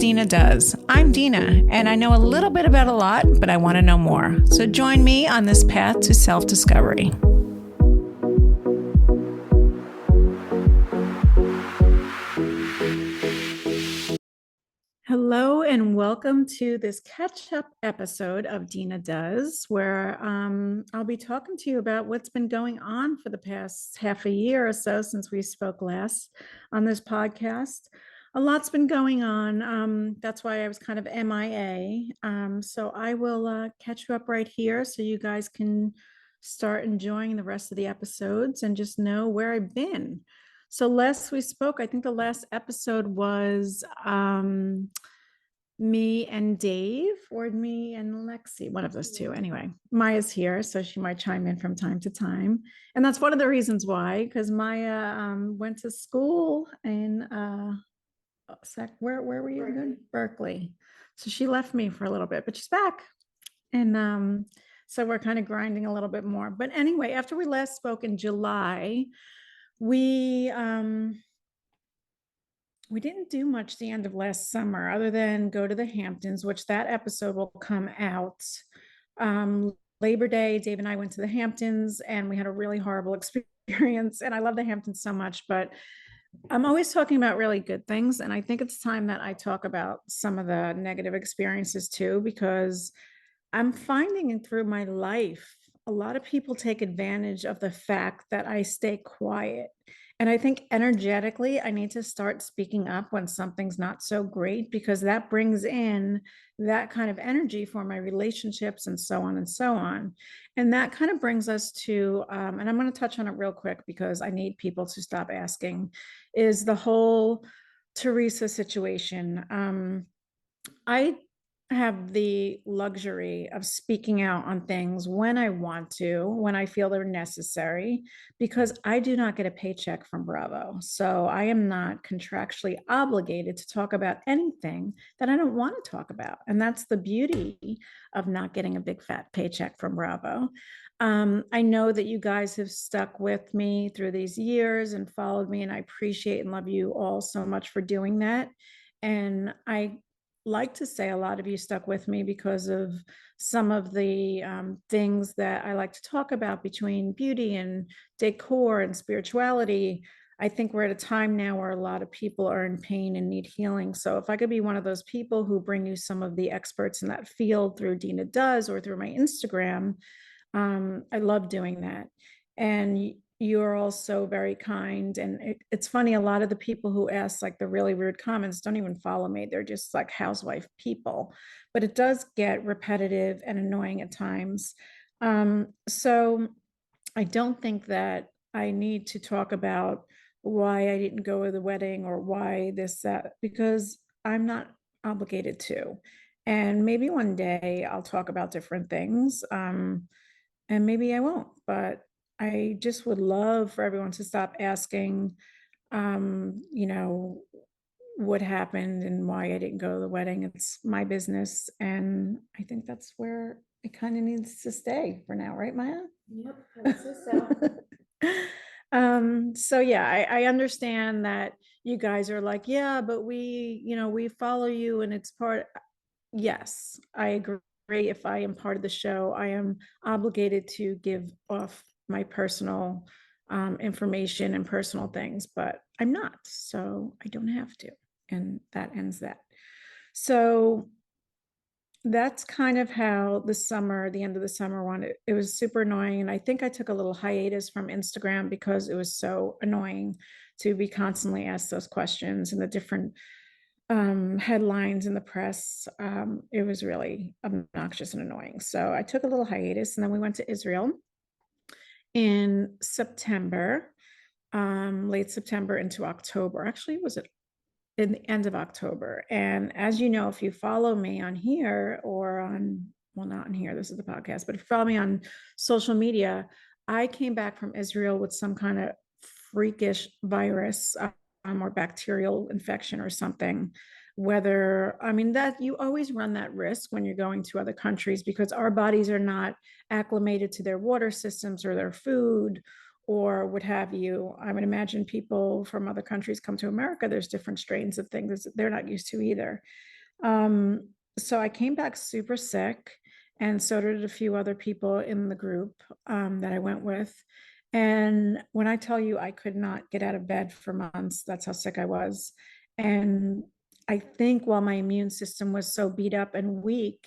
Dina Does. I'm Dina, and I know a little bit about a lot, but I want to know more. So join me on this path to self-discovery. Hello, and welcome to this catch-up episode of Dina Does, where I'll be talking to you about what's been going on for the past half a year or so since we spoke last on this podcast. A lot's been going on. That's why I was kind of MIA. So I will catch you up right here so you guys can start enjoying the rest of the episodes and just know where I've been. So last we spoke, I think the last episode was me and Dave, or me and Lexi, one of those two. Anyway, Maya's here, so she might chime in from time to time. And that's one of the reasons why, because Maya went to school in where were you again? Berkeley. So she left me for a little bit, but she's back. And so we're kind of grinding a little bit more. But anyway, after we last spoke in July, we didn't do much the end of last summer other than go to the Hamptons, which that episode will come out. Labor Day, Dave and I went to the Hamptons and we had a really horrible experience. And I love the Hamptons so much, but I'm always talking about really good things. And I think it's time that I talk about some of the negative experiences too, because I'm finding through my life, a lot of people take advantage of the fact that I stay quiet. And I think energetically, I need to start speaking up when something's not so great, because that brings in that kind of energy for my relationships and so on and so on. And that kind of brings us to, and I'm going to touch on it real quick because I need people to stop asking, is the whole Teresa situation. I have the luxury of speaking out on things when I want to, when I feel they're necessary, because I do not get a paycheck from Bravo. So I am not contractually obligated to talk about anything that I don't want to talk about. And that's the beauty of not getting a big fat paycheck from Bravo. I know that you guys have stuck with me through these years and followed me, and I appreciate and love you all so much for doing that. And I like to say a lot of you stuck with me because of some of the things that I like to talk about between beauty and decor and spirituality. I think we're at a time now where a lot of people are in pain and need healing. So if I could be one of those people who bring you some of the experts in that field through Dina Does or through my Instagram, I love doing that. And you're also very kind. And it's funny, a lot of the people who ask like the really weird comments don't even follow me. They're just like housewife people. But it does get repetitive and annoying at times. So I don't think that I need to talk about why I didn't go to the wedding or why this, that, because I'm not obligated to. And maybe one day I'll talk about different things. And maybe I won't, but I just would love for everyone to stop asking, you know, what happened and why I didn't go to the wedding. It's my business. And I think that's where it kind of needs to stay for now, right, Maya? Yep, that's so. So yeah, I understand that you guys are like, yeah, but we follow you and it's part. Yes, I agree. If I am part of the show, I am obligated to give off my personal information and personal things, but I'm not, so I don't have to. And that ends that. So that's kind of how the end of the summer one, it was super annoying. And I think I took a little hiatus from Instagram because it was so annoying to be constantly asked those questions and the different headlines in the press. It was really obnoxious and annoying. So I took a little hiatus and then we went to Israel in September, late September into October. Actually, was it in the end of October? And as you know, if you follow me on here or on, well, not on here, this is the podcast, but if you follow me on social media, I came back from Israel with some kind of freakish virus or bacterial infection or something. Whether, I mean, that you always run that risk when you're going to other countries because our bodies are not acclimated to their water systems or their food or what have you. I would imagine people from other countries come to America, there's different strains of things they're not used to either. So I came back super sick, and so did a few other people in the group that I went with. And when I tell you I could not get out of bed for months, that's how sick I was. And I think while my immune system was so beat up and weak,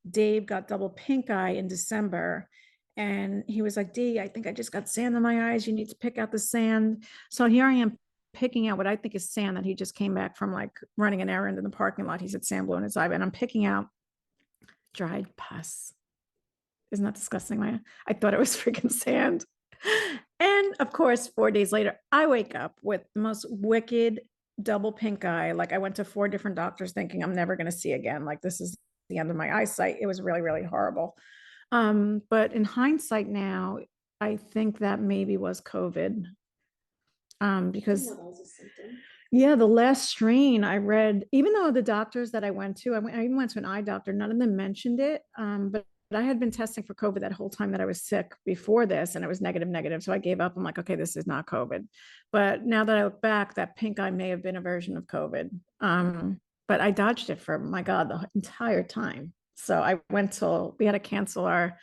Dave got double pink eye in December. And he was like, Dee, I think I just got sand in my eyes. You need to pick out the sand. So here I am picking out what I think is sand that he just came back from, like running an errand in the parking lot. He said sand blew in his eye, and I'm picking out dried pus. Isn't that disgusting, Maya? I thought it was freaking sand. And of course, 4 days later, I wake up with the most wicked double pink eye. Like I went to 4 different doctors thinking I'm never going to see again. Like this is the end of my eyesight. It was really, really horrible. But in hindsight now, I think that maybe was COVID. Because yeah, the last strain I read, even though the doctors that I went to, I even went to an eye doctor, none of them mentioned it. But I had been testing for COVID that whole time that I was sick before this, and it was negative. So I gave up. I'm like, okay, this is not COVID. But now that I look back, that pink eye may have been a version of COVID. But I dodged it for, my God, the entire time. So I went till we had to cancel our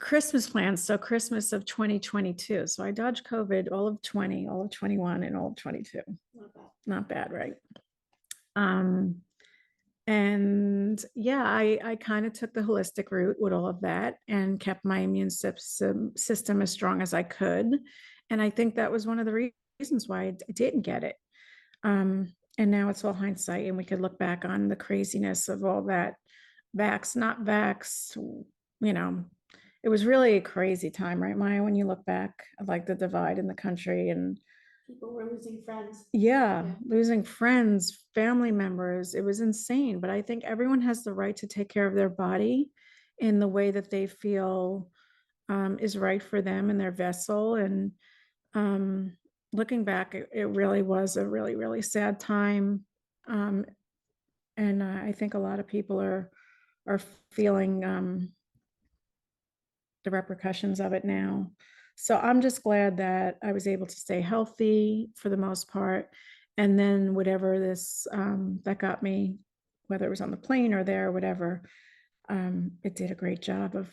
Christmas plans. So Christmas of 2022. So I dodged COVID all of 20, all of 21, and all of 22. Not bad. Not bad, right? And yeah, I kind of took the holistic route with all of that and kept my immune system as strong as I could. And I think that was one of the reasons why I didn't get it. And now it's all hindsight, and we could look back on the craziness of all that vax, not vax, you know, it was really a crazy time, right, Maya, when you look back, like the divide in the country, and People were losing friends. yeah, Yeah. losing friends, family members. It was insane. But I think everyone has the right to take care of their body in the way that they feel is right for them and their vessel. And looking back, it really was a really, really sad time. And I think a lot of people are feeling the repercussions of it now. So I'm just glad that I was able to stay healthy for the most part. And then whatever this that got me, whether it was on the plane or there or whatever, it did a great job of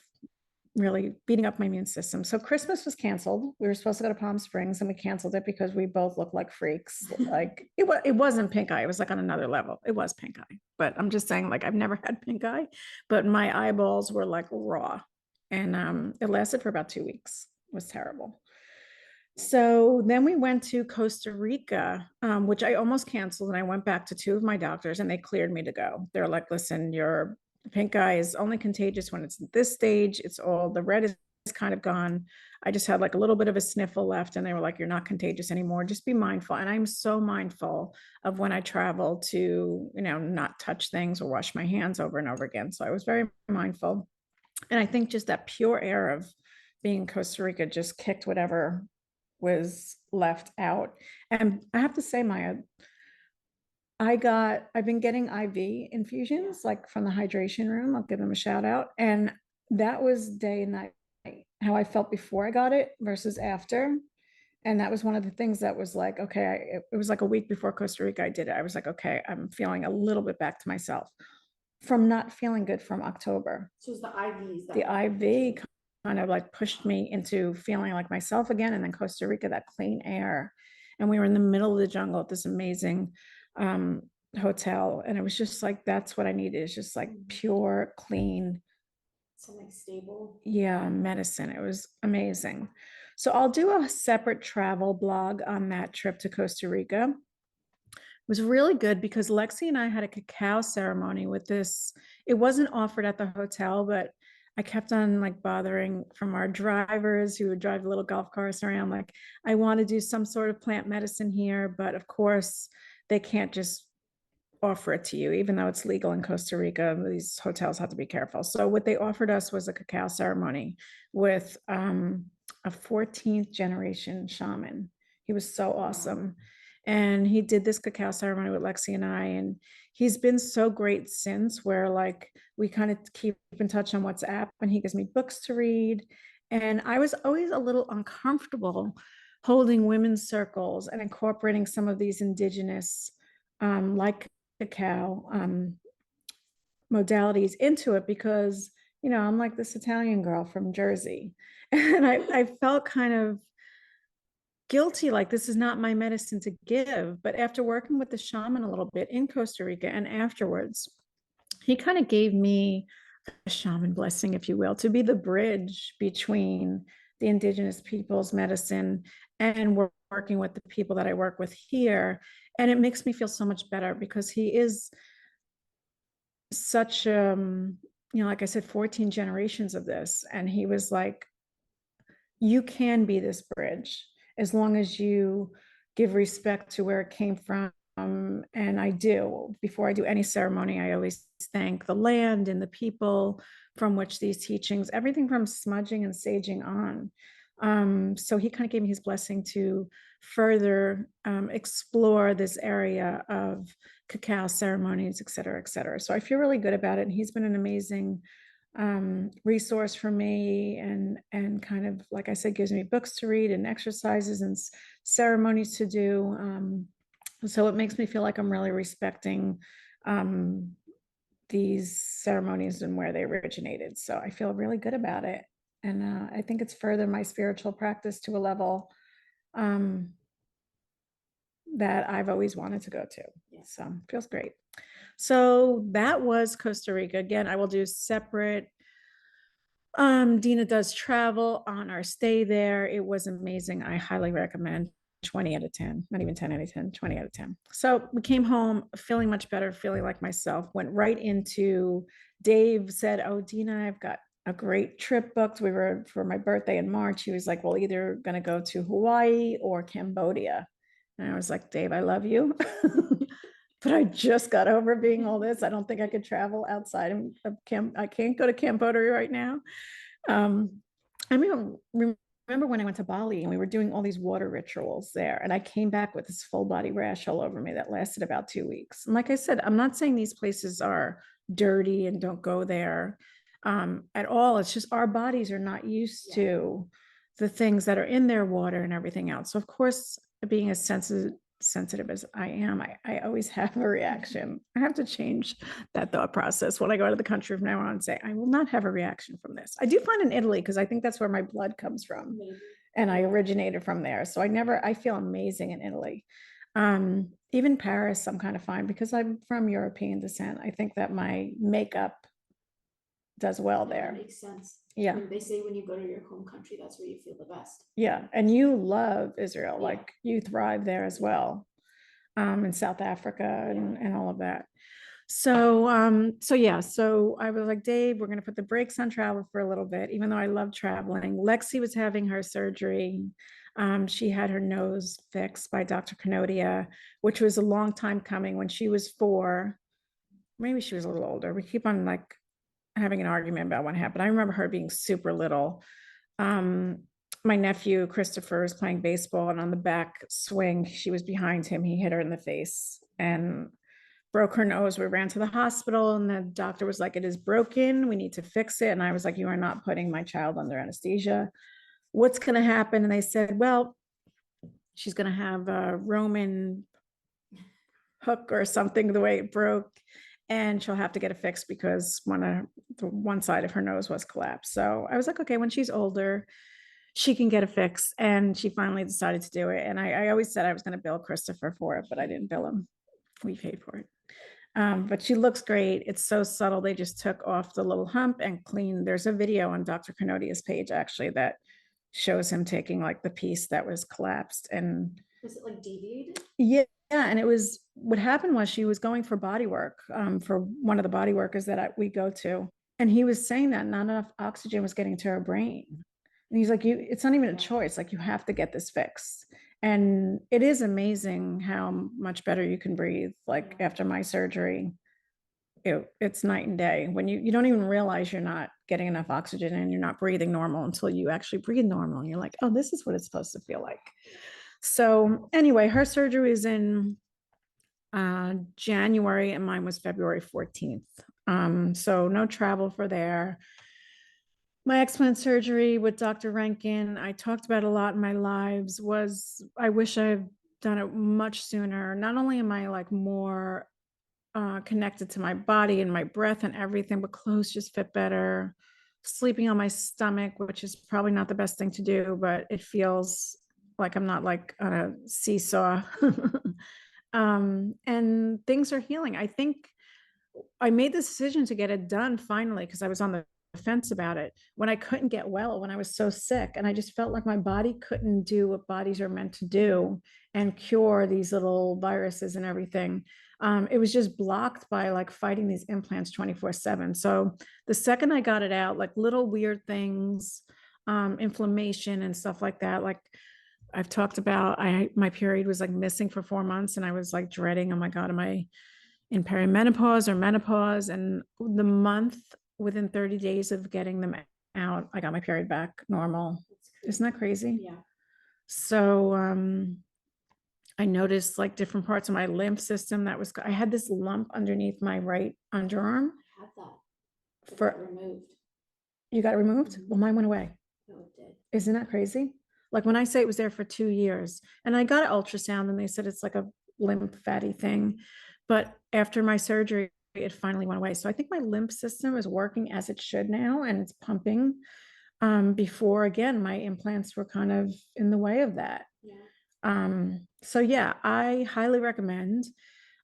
really beating up my immune system. So Christmas was canceled. We were supposed to go to Palm Springs, and we canceled it because we both looked like freaks. Like it wasn't pink eye. It was like on another level. It was pink eye. But I'm just saying, like, I've never had pink eye, but my eyeballs were like raw. And it lasted for about 2 weeks. It was terrible. So then we went to Costa Rica, which I almost canceled. And I went back to 2 of my doctors, and they cleared me to go. They're like, listen, your pink eye is only contagious when it's at this stage. It's all, the red is kind of gone. I just had like a little bit of a sniffle left, and they were like, you're not contagious anymore. Just be mindful. And I'm so mindful of when I travel to, not touch things or wash my hands over and over again. So I was very mindful. And I think just that pure air of being in Costa Rica just kicked whatever was left out. And I have to say, Maya, I've been getting IV infusions like from the hydration room. I'll give them a shout out. And that was day and night, how I felt before I got it versus after. And that was one of the things that was like, okay, it was like a week before Costa Rica I did it. I was like, okay, I'm feeling a little bit back to myself from not feeling good from October. So it's the IVs. The IV kind of like pushed me into feeling like myself again. And then Costa Rica, that clean air. And we were in the middle of the jungle at this amazing hotel. And it was just like, that's what I needed. It's just like pure, clean, something stable. Yeah, medicine. It was amazing. So I'll do a separate travel blog on that trip to Costa Rica. It was really good because Lexi and I had a cacao ceremony with this. It wasn't offered at the hotel, but I kept on like bothering from our drivers who would drive the little golf cars around. Like, I want to do some sort of plant medicine here, but of course, they can't just offer it to you, even though it's legal in Costa Rica. These hotels have to be careful. So what they offered us was a cacao ceremony with a 14th generation shaman. He was so awesome. And he did this cacao ceremony with Lexi and I, and he's been so great since, where like we kind of keep in touch on WhatsApp, and he gives me books to read. And I was always a little uncomfortable holding women's circles and incorporating some of these indigenous, like cacao modalities into it because, I'm like this Italian girl from Jersey. And I felt kind of guilty, like this is not my medicine to give. But after working with the shaman a little bit in Costa Rica and afterwards, he kind of gave me a shaman blessing, if you will, to be the bridge between the indigenous people's medicine and working with the people that I work with here. And it makes me feel so much better because he is such like I said, 14 generations of this. And he was like, you can be this bridge as long as you give respect to where it came from. And I do. Before I do any ceremony, I always thank the land and the people from which these teachings, everything from smudging and saging on. So he kind of gave me his blessing to further explore this area of cacao ceremonies, et cetera, et cetera. So I feel really good about it. And he's been an amazing resource for me, and kind of, like I said, gives me books to read and exercises and ceremonies to do. So it makes me feel like I'm really respecting these ceremonies and where they originated. So I feel really good about it. And I think it's furthered my spiritual practice to a level that I've always wanted to go to. So it feels great. So that was Costa Rica. Again, I will do separate Dina Does travel on our stay there. It was amazing. I highly recommend. 20 out of 10, not even 10 out of 10, 20 out of 10. So we came home feeling much better, feeling like myself, went right into, Dave said, oh, Dina, I've got a great trip booked. We were, for my birthday in March, he was like, well, either going to go to Hawaii or Cambodia. And I was like, Dave, I love you. But I just got over being all this. I don't think I could travel outside of I can't go to Cambodia right now. I remember when I went to Bali and we were doing all these water rituals there, and I came back with this full body rash all over me that lasted about 2 weeks. And like I said, I'm not saying these places are dirty and don't go there at all. It's just our bodies are not used to the things that are in their water and everything else. So of course, being as sensitive as I am, I always have a reaction. I have to change that thought process when I go out of the country from now on and say, I will not have a reaction from this. I do find in Italy, because I think that's where my blood comes from. Maybe. And I originated from there. So I feel amazing in Italy. Even Paris, I'm kind of fine because I'm from European descent. I think that my makeup does well there. That makes sense. Yeah. They say when you go to your home country, that's where you feel the best. Yeah. And you love Israel, Yeah. like you thrive there as well. In South Africa and all of that. So I was like, Dave, we're going to put the brakes on travel for a little bit, even though I love traveling. Lexi was having her surgery. She had her nose fixed by Dr. Canodia, which was a long time coming. When she was 4, maybe she was a little older. We keep on like having an argument about what happened. I remember her being super little. My nephew Christopher was playing baseball, and on the back swing, she was behind him. He hit her in the face and broke her nose. We ran to the hospital, and the doctor was like, it is broken. We need to fix it. And I was like, you are not putting my child under anesthesia. What's going to happen? And they said, well, she's going to have a Roman hook or something the way it broke, and she'll have to get it fixed because one side of her nose was collapsed. So I was like, okay, when she's older, she can get a fix. And she finally decided to do it. And I always said I was going to bill Christopher for it, but I didn't bill him. We paid for it. But she looks great. It's so subtle. They just took off the little hump and cleaned. There's a video on Dr. Canodia's page actually that shows him taking like the piece that was collapsed. And was it like deviated? Yeah. And it was, what happened was she was going for body work for one of the body workers that we go to. And he was saying that not enough oxygen was getting to her brain. And he's like, it's not even a choice. Like, you have to get this fixed. And it is amazing how much better you can breathe. Like after my surgery, it's night and day when you don't even realize you're not getting enough oxygen and you're not breathing normal until you actually breathe normal. And you're like, oh, this is what it's supposed to feel like. So anyway, her surgery is in January and mine was February 14th. So no travel for there. My explant surgery with Dr. Rankin, I talked about a lot in my lives, I wish I've done it much sooner. Not only am I like more connected to my body and my breath and everything, but clothes just fit better. Sleeping on my stomach, which is probably not the best thing to do, but it feels like I'm not like on a seesaw. And things are healing. I think I made the decision to get it done finally because I was on the fence about it when I couldn't get well, when I was so sick. And I just felt like my body couldn't do what bodies are meant to do and cure these little viruses and everything. It was just blocked by like fighting these implants 24/7. So the second I got it out, like little weird things, inflammation and stuff like that, like I've talked about, my period was like missing for 4 months and I was like dreading, oh my God, am I in perimenopause or menopause? And the month within 30 days of getting them out, I got my period back normal. Isn't that crazy? Yeah. So I noticed like different parts of my lymph system that was, I had this lump underneath my right underarm. I had that. It got For removed. you got it removed? Mhm. Well, mine went away. No, it did. Isn't that crazy? Like when I say it was there for 2 years, and I got an ultrasound and they said it's like a lymph fatty thing. But after my surgery, it finally went away. So I think my lymph system is working as it should now and it's pumping. Before again, my implants were kind of in the way of that. Yeah. So yeah, I highly recommend.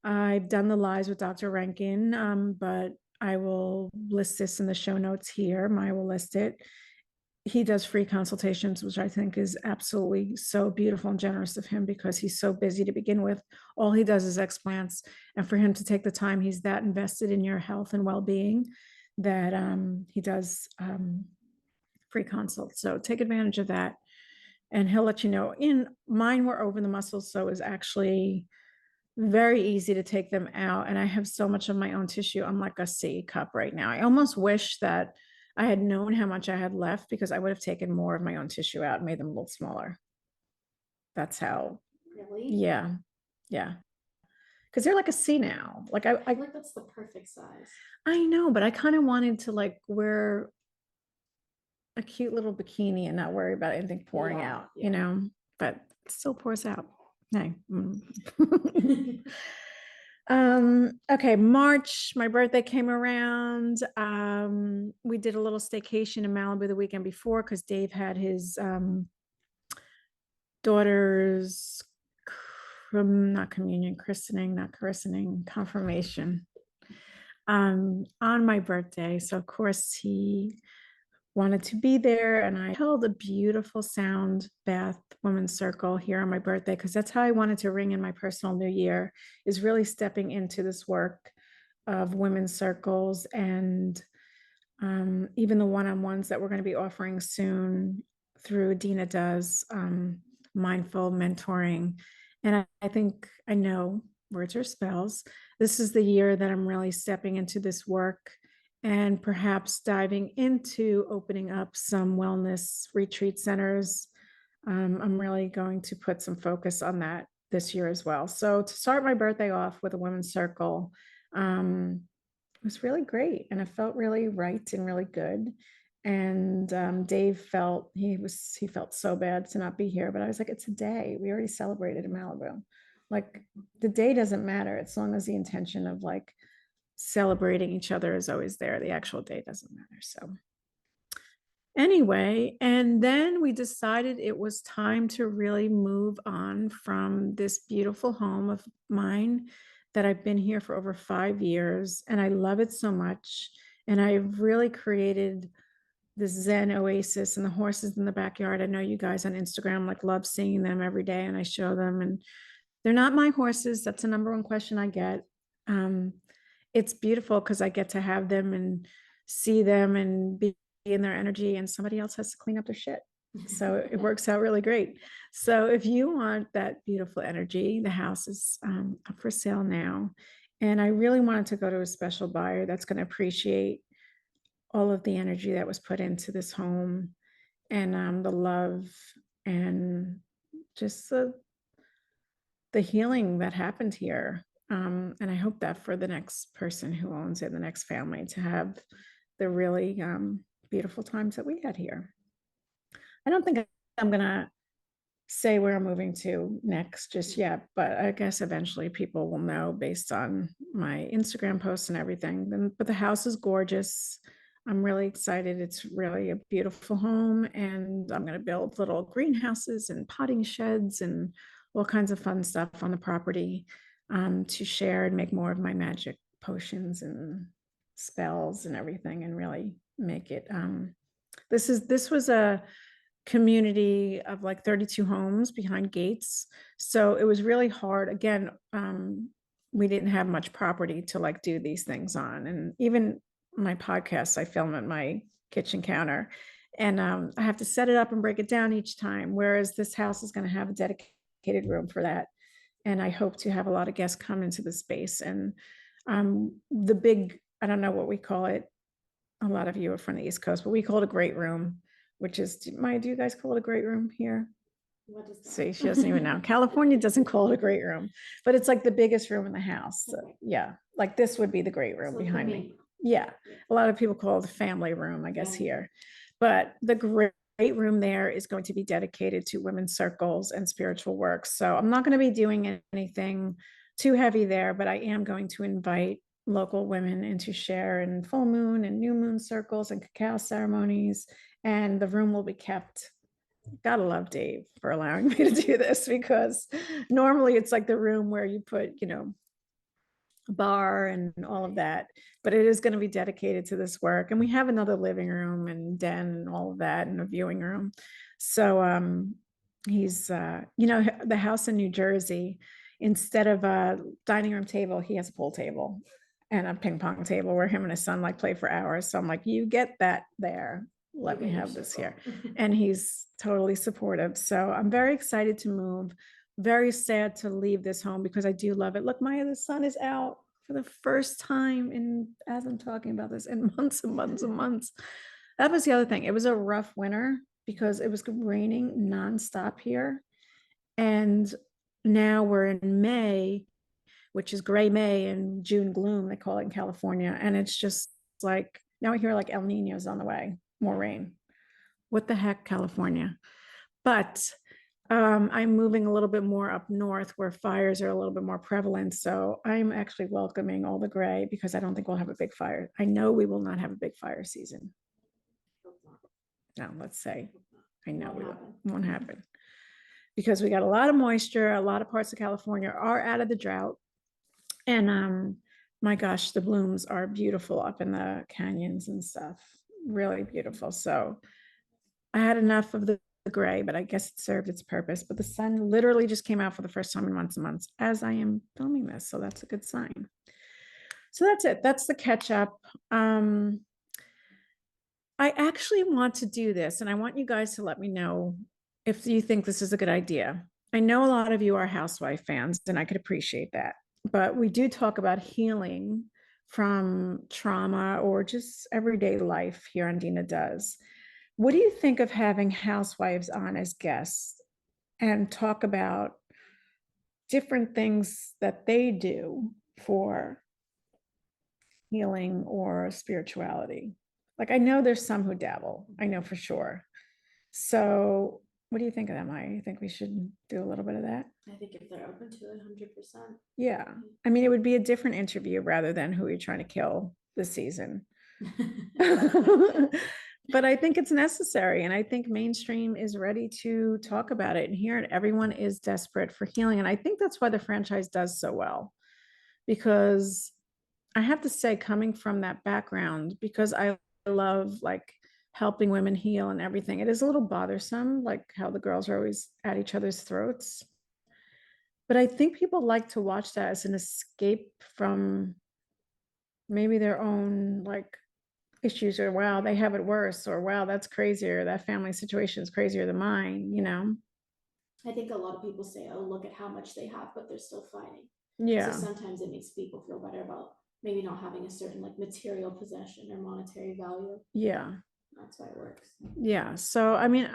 I've done the lies with Dr. Rankin, but I will list this in the show notes here. Maya will list it. He does free consultations, which I think is absolutely so beautiful and generous of him because he's so busy to begin with. All he does is explants. And for him to take the time, he's that invested in your health and well-being that he does free consults. So take advantage of that. And he'll let you know. In mine were over the muscles, so it was actually very easy to take them out. And I have so much of my own tissue. I'm like a C cup right now. I almost wish that I had known how much I had left because I would have taken more of my own tissue out and made them a little smaller. That's how, Really? yeah, yeah. Because they're like a C now. Like I feel like that's the perfect size. I know, but I kind of wanted to like wear a cute little bikini and not worry about anything pouring Yeah, out, yeah. but it still pours out. Hey. Okay, March, my birthday came around. We did a little staycation in Malibu the weekend before because Dave had his daughter's not communion, christening, not christening, confirmation on my birthday. So of course he wanted to be there, and I held a beautiful sound bath women's circle here on my birthday because that's how I wanted to ring in my personal new year, is really stepping into this work of women's circles and even the one-on-ones that we're going to be offering soon through Dina Does, mindful mentoring. And I think I know words are spells. This is the year that I'm really stepping into this work and perhaps diving into opening up some wellness retreat centers. I'm really going to put some focus on that this year as well. So to start my birthday off with a women's circle, it was really great and it felt really right and really good. And Dave felt he felt so bad to not be here, but I was like, it's a day. We already celebrated in Malibu. Like the day doesn't matter as long as the intention of like celebrating each other is always there. The actual day doesn't matter. So anyway, and then we decided it was time to really move on from this beautiful home of mine that I've been here for over 5 years, and I love it so much. And I've really created this Zen oasis, and the horses in the backyard. I know you guys on Instagram like love seeing them every day, and I show them, and they're not my horses. That's the number one question I get. It's beautiful because I get to have them and see them and be in their energy, and somebody else has to clean up their shit. So it works out really great. So if you want that beautiful energy, the house is up for sale now. And I really wanted to go to a special buyer that's going to appreciate all of the energy that was put into this home and the love and just the healing that happened here. And I hope that for the next person who owns it, the next family, to have the really beautiful times that we had here. I don't think I'm gonna say where I'm moving to next just yet, but I guess eventually people will know based on my Instagram posts and everything. But the house is gorgeous. I'm really excited. It's really a beautiful home, and I'm going to build little greenhouses and potting sheds and all kinds of fun stuff on the property, to share and make more of my magic potions and spells and everything, and really make it. This was a community of like 32 homes behind gates. So it was really hard. Again, we didn't have much property to like do these things on. And even my podcasts, I film at my kitchen counter, and I have to set it up and break it down each time. Whereas this house is going to have a dedicated room for that. And I hope to have a lot of guests come into the space. And the big, I don't know what we call it. A lot of you are from the East Coast, but we call it a great room, which is, Maya, do you guys call it a great room here? What is that? See, she doesn't even know. California doesn't call it a great room, but it's like the biggest room in the house. So, Okay. yeah, like this would be the great room So like the behind main me. room. Yeah, Yeah. a lot of people call it the family room, I guess, Family. here. But the great room there is going to be dedicated to women's circles and spiritual work. So I'm not going to be doing anything too heavy there, but I am going to invite local women in to share in full moon and new moon circles and cacao ceremonies. And the room will be kept. Gotta love Dave for allowing me to do this, because normally it's like the room where you put, a bar and all of that, but it is going to be dedicated to this work. And we have another living room and den and all of that, and a viewing room. So he's the house in New Jersey, instead of a dining room table, he has a pool table and a ping pong table where him and his son like play for hours. So I'm like, you get that there, let me have this here. And he's totally supportive. So I'm very excited to move. Very sad to leave this home because I do love it. Look, Maya, the sun is out for the first time in, as I'm talking about this, in months and months and months. That was the other thing. It was a rough winter because it was raining nonstop here. And now we're in May, which is gray May and June gloom, they call it in California. And it's just like, now I hear like El Nino's on the way, more rain. What the heck, California? But I'm moving a little bit more up north where fires are a little bit more prevalent. So I'm actually welcoming all the gray because I don't think we'll have a big fire. I know we will not have a big fire season. No, let's say, I know won't happen because we got a lot of moisture. A lot of parts of California are out of the drought. And my gosh, the blooms are beautiful up in the canyons and stuff. Really beautiful. So I had enough of the gray, but I guess it served its purpose. But the sun literally just came out for the first time in months and months as I am filming this. So that's a good sign. So that's it. That's the catch up. I actually want to do this, and I want you guys to let me know if you think this is a good idea. I know a lot of you are housewife fans, and I could appreciate that. But we do talk about healing from trauma or just everyday life here on Dina Does. What do you think of having housewives on as guests and talk about different things that they do for healing or spirituality? Like, I know there's some who dabble, I know for sure. So what do you think of that, Maya? You think we should do a little bit of that? I think if they're open to it, 100%. Yeah. I mean, it would be a different interview rather than who you're trying to kill this season. But I think it's necessary. And I think mainstream is ready to talk about it and hear it. Everyone is desperate for healing. And I think that's why the franchise does so well. Because I have to say, coming from that background, because I love like helping women heal and everything, it is a little bothersome, like how the girls are always at each other's throats. But I think people like to watch that as an escape from maybe their own like issues, or wow, they have it worse, or wow, that's crazier, that family situation is crazier than mine. I think a lot of people say, oh, look at how much they have, but they're still fighting. Yeah. So sometimes it makes people feel better about maybe not having a certain like material possession or monetary value. Yeah. That's why it works. Yeah. So, I mean,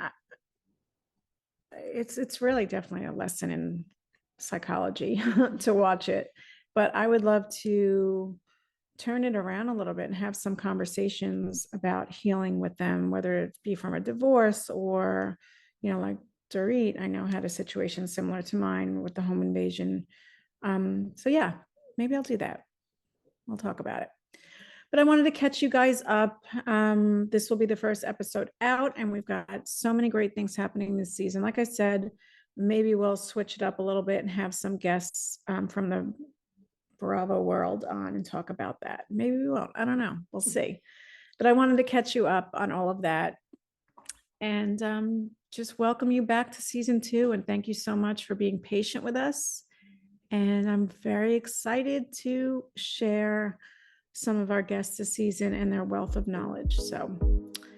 it's really definitely a lesson in psychology to watch it. But I would love to turn it around a little bit and have some conversations about healing with them, whether it be from a divorce or, like Dorit, I know, had a situation similar to mine with the home invasion. So yeah, maybe I'll do that. We'll talk about it. But I wanted to catch you guys up. This will be the first episode out, and we've got so many great things happening this season. Like I said, maybe we'll switch it up a little bit and have some guests from the Bravo world on and talk about that. Maybe we won't. I don't know. We'll see. But I wanted to catch you up on all of that and just welcome you back to season 2. And thank you so much for being patient with us. And I'm very excited to share some of our guests this season and their wealth of knowledge. So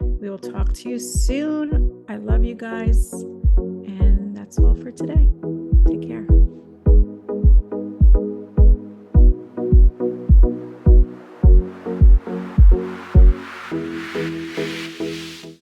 we will talk to you soon. I love you guys. And that's all for today.